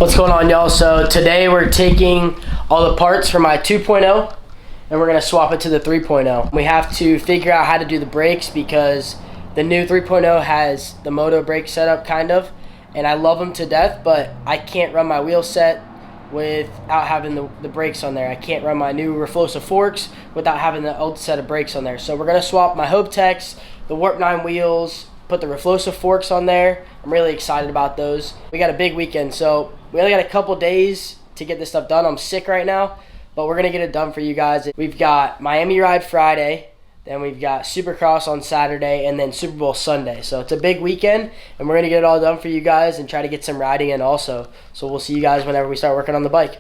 What's going on, y'all? So today we're taking all the parts from my 2.0 and we're gonna swap it to the 3.0. We have to figure out how to do the brakes because the new 3.0 has the moto brake setup kind of, and I love them to death, but I can't run my wheel set without having the brakes on there. I can't run my new Refosa forks without having the old set of brakes on there. So we're gonna swap my Hope Techs, the Warp 9 wheels, put the Rfloxa forks on there. I'm really excited about those. We got a big weekend, so we only got a couple days to get this stuff done. I'm sick right now, but we're gonna get it done for you guys. We've got Miami Ride Friday, then we've got Supercross on Saturday, and then Super Bowl Sunday. So it's a big weekend, and we're gonna get it all done for you guys and try to get some riding in also. So we'll see you guys whenever we start working on the bike.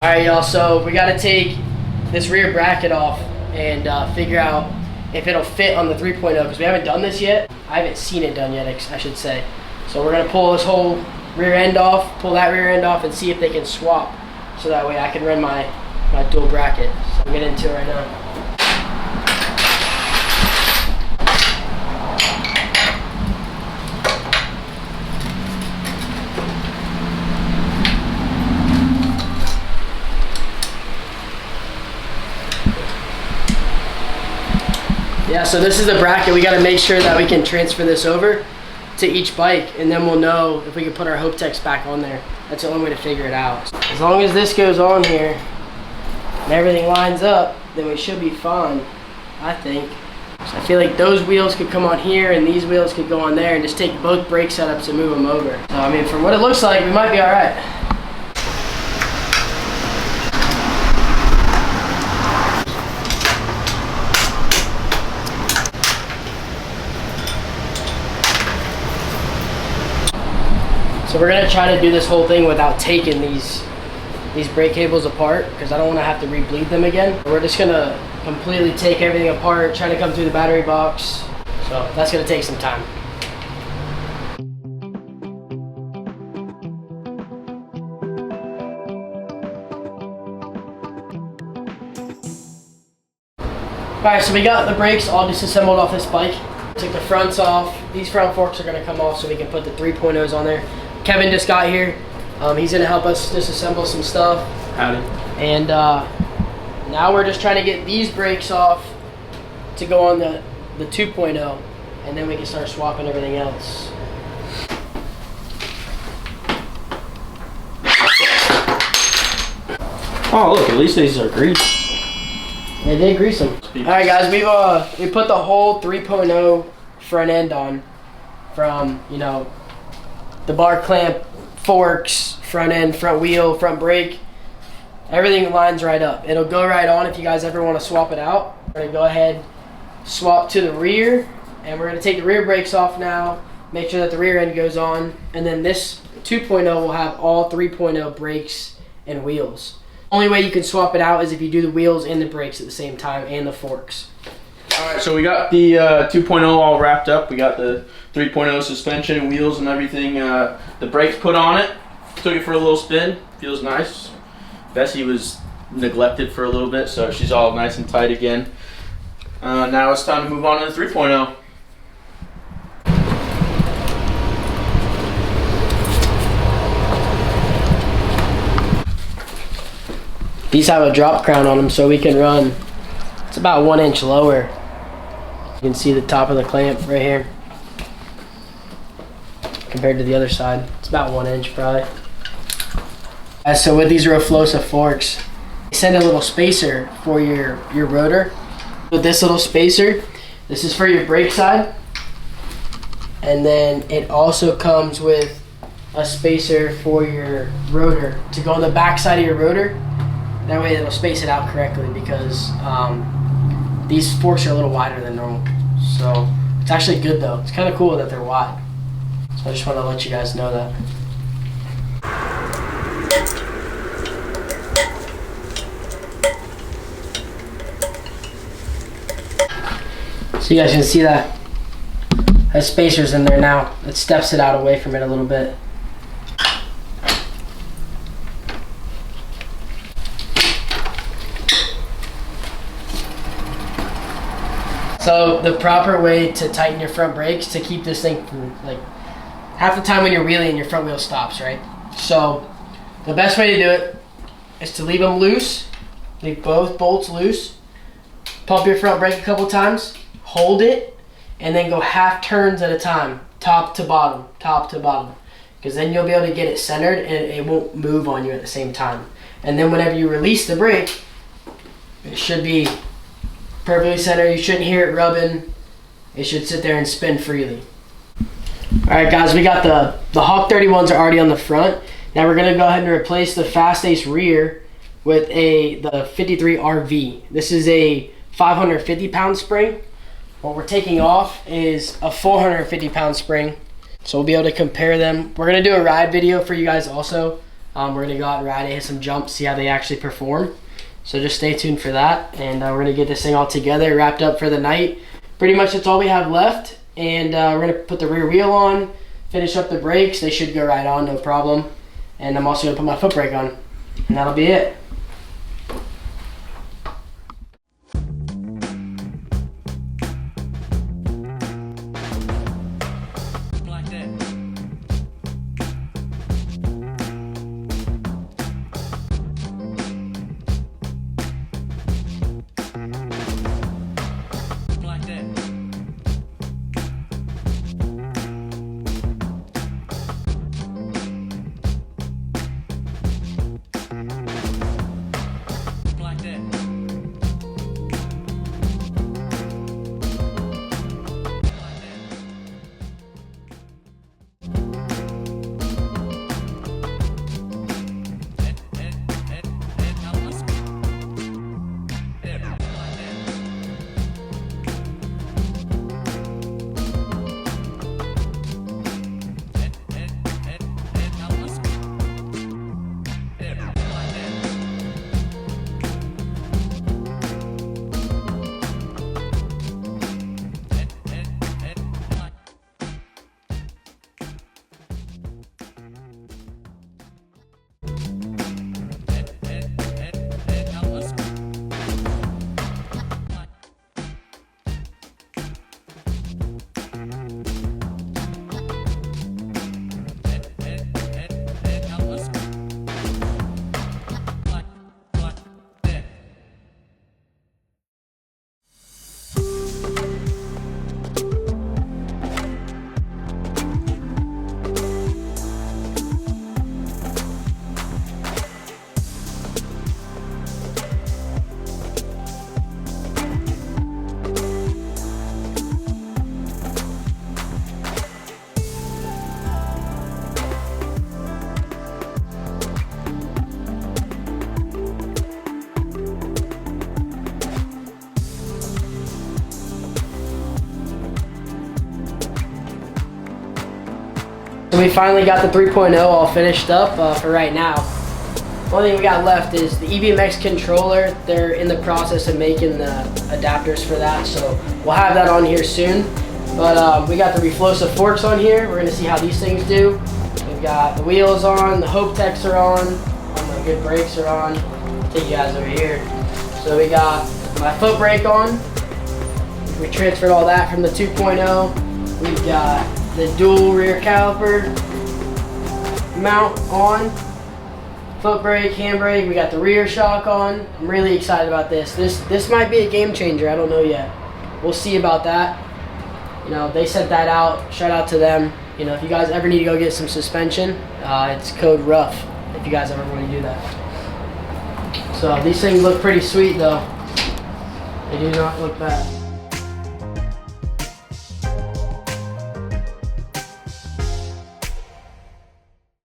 Alright, y'all, so we got to take this rear bracket off and figure out if it'll fit on the 3.0 because we haven't done this yet. I haven't seen it done yet, I should say. So we're going to pull this whole rear end off, pull that rear end off, and see if they can swap so that way I can run my dual bracket. So I'm getting into it right now. Yeah, so this is the bracket. We got to make sure that we can transfer this over to each bike, and then we'll know if we can put our Hope Techs back on there. That's the only way to figure it out. As long as this goes on here and everything lines up, then we should be fine, I think. So I feel like those wheels could come on here and these wheels could go on there and just take both brake setups and move them over. So I mean, from what it looks like, we might be all right. So we're gonna try to do this whole thing without taking these brake cables apart because I don't want to have to re-bleed them again. We're just gonna completely take everything apart, try to come through the battery box. So that's gonna take some time. Alright, so we got the brakes all disassembled off this bike. Took the fronts off. These front forks are gonna come off so we can put the 3.0s on there. Kevin just got here. He's gonna help us disassemble some stuff. Howdy. And now we're just trying to get these brakes off to go on the 2.0, and then we can start swapping everything else. Oh look, at least these are greased. They did grease them. Alright guys, we put the whole 3.0 front end on from, you know, the bar clamp, forks, front end, front wheel, front brake. Everything lines right up. It'll go right on if you guys ever want to swap it out. We're gonna go ahead, swap to the rear, and we're gonna take the rear brakes off now, make sure that the rear end goes on, and then this 2.0 will have all 3.0 brakes and wheels. Only way you can swap it out is if you do the wheels and the brakes at the same time and the forks. Alright, so we got the 2.0 all wrapped up. We got the 3.0 suspension and wheels and everything. The brakes put on it. Took it for a little spin. Feels nice. Bessie was neglected for a little bit, so she's all nice and tight again. Now it's time to move on to the 3.0. These have a drop crown on them so we can run. It's about 1 inch lower. You can see the top of the clamp right here compared to the other side. It's about 1 inch probably. So with these Rfloxa forks, they send a little spacer for your rotor. With this little spacer, this is for your brake side. And then it also comes with a spacer for your rotor to go on the back side of your rotor. That way it'll space it out correctly because these forks are a little wider than normal. So it's actually good though. It's kind of cool that they're wide. So I just want to let you guys know that. So you guys can see that has spacers in there now. It steps it out away from it a little bit. So the proper way to tighten your front brakes to keep this thing from, like, half the time when you're wheeling, your front wheel stops, right? So the best way to do it is to leave them loose, leave both bolts loose, pump your front brake a couple times, hold it, and then go half turns at a time, top to bottom, because then you'll be able to get it centered and it won't move on you at the same time. And then whenever you release the brake, it should be perfectly centered. You shouldn't hear it rubbing. It should sit there and spin freely. All right, guys, we got the Hawk 31s are already on the front. Now we're gonna go ahead and replace the Fast Ace rear with the 53 RV. This is a 550-pound spring. What we're taking off is a 450-pound spring. So we'll be able to compare them. We're gonna do a ride video for you guys also. We're gonna go out and ride it, hit some jumps, see how they actually perform. So just stay tuned for that. And we're gonna get this thing all together, wrapped up for the night. Pretty much that's all we have left. And we're gonna put the rear wheel on, finish up the brakes. They should go right on, no problem. And I'm also gonna put my foot brake on. And that'll be it. So we finally got the 3.0 all finished up for right now. Only thing we got left is the EBMX controller. They're in the process of making the adapters for that, so we'll have that on here soon. But we got the Refosa forks on here. We're gonna see how these things do. We've got the wheels on, the Hope Techs are on, all my good brakes are on. I'll take you guys over here. So we got my foot brake on. We transferred all that from the 2.0. We've got the dual rear caliper mount on, foot brake, handbrake. We got the rear shock on. I'm really excited about this. This might be a game changer. I don't know yet. We'll see about that. You know, they sent that out. Shout out to them. You know, if you guys ever need to go get some suspension, it's code Ruff if you guys ever want to do that. So these things look pretty sweet though. They do not look bad.